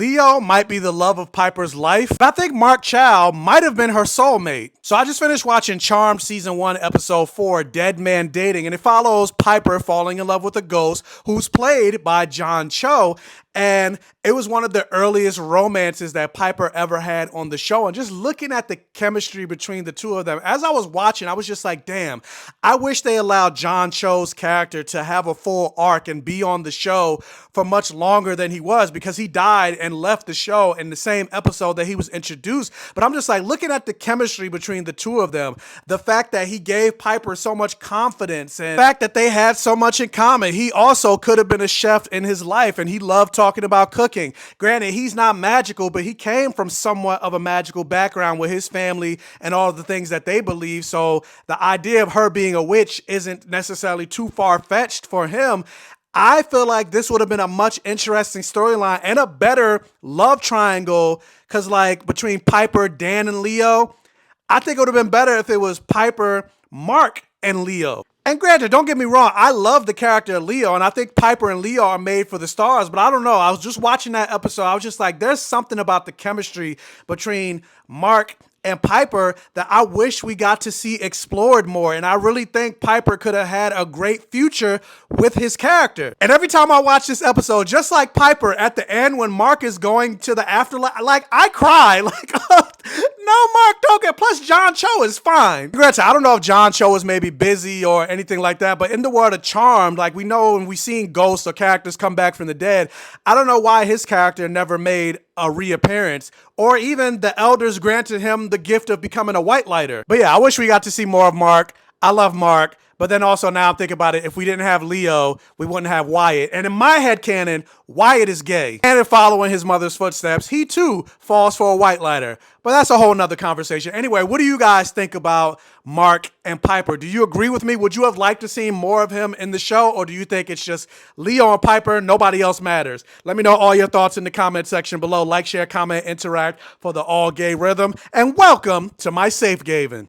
Leo might be the love of Piper's life, but I think Mark Chow might have been her soulmate. So I just finished watching Charmed Season 1, Episode 4, Dead Man Dating, and it follows Piper falling in love with a ghost who's played by John Cho. And it was one of the earliest romances that Piper ever had on the show. And just looking at the chemistry between the two of them, as I was watching, I was just like, damn, I wish they allowed John Cho's character to have a full arc and be on the show for much longer than he was, because he died and left the show in the same episode that he was introduced. But I'm just like, looking at the chemistry between the two of them, the fact that he gave Piper so much confidence and the fact that they had so much in common. He also could have been a chef in his life and he loved talking about cooking. Granted, he's not magical, but he came from somewhat of a magical background with his family and all of the things that they believe. So the idea of her being a witch isn't necessarily too far-fetched for him. I feel like this would have been a much interesting storyline and a better love triangle, because like between Piper, Dan, and Leo, I think it would have been better if it was Piper, Mark, and Leo. And granted, don't get me wrong, I love the character of Leo, and I think Piper and Leo are made for the stars, but I don't know. I was just watching that episode. I was just like, there's something about the chemistry between Mark and Piper that I wish we got to see explored more. And I really think Piper could have had a great future with his character. And every time I watch this episode, just like Piper at the end when Mark is going to the afterlife, like I cry, like, no, Mark, don't get. Plus, John Cho is fine. Granted, I don't know if John Cho was maybe busy or anything like that, but in the world of Charmed, like we know when we've seen ghosts or characters come back from the dead, I don't know why his character never made a reappearance, or even the elders granted him the gift of becoming a white lighter. But yeah, I wish we got to see more of Mark. I love Mark. But then also now I'm thinking about it, if we didn't have Leo, we wouldn't have Wyatt. And in my head canon, Wyatt is gay. And in following his mother's footsteps, he too falls for a white lighter. But that's a whole nother conversation. Anyway, what do you guys think about Mark and Piper? Do you agree with me? Would you have liked to see more of him in the show? Or do you think it's just Leo and Piper, nobody else matters? Let me know all your thoughts in the comment section below. Like, share, comment, interact for the all gay rhythm. And welcome to my safe haven.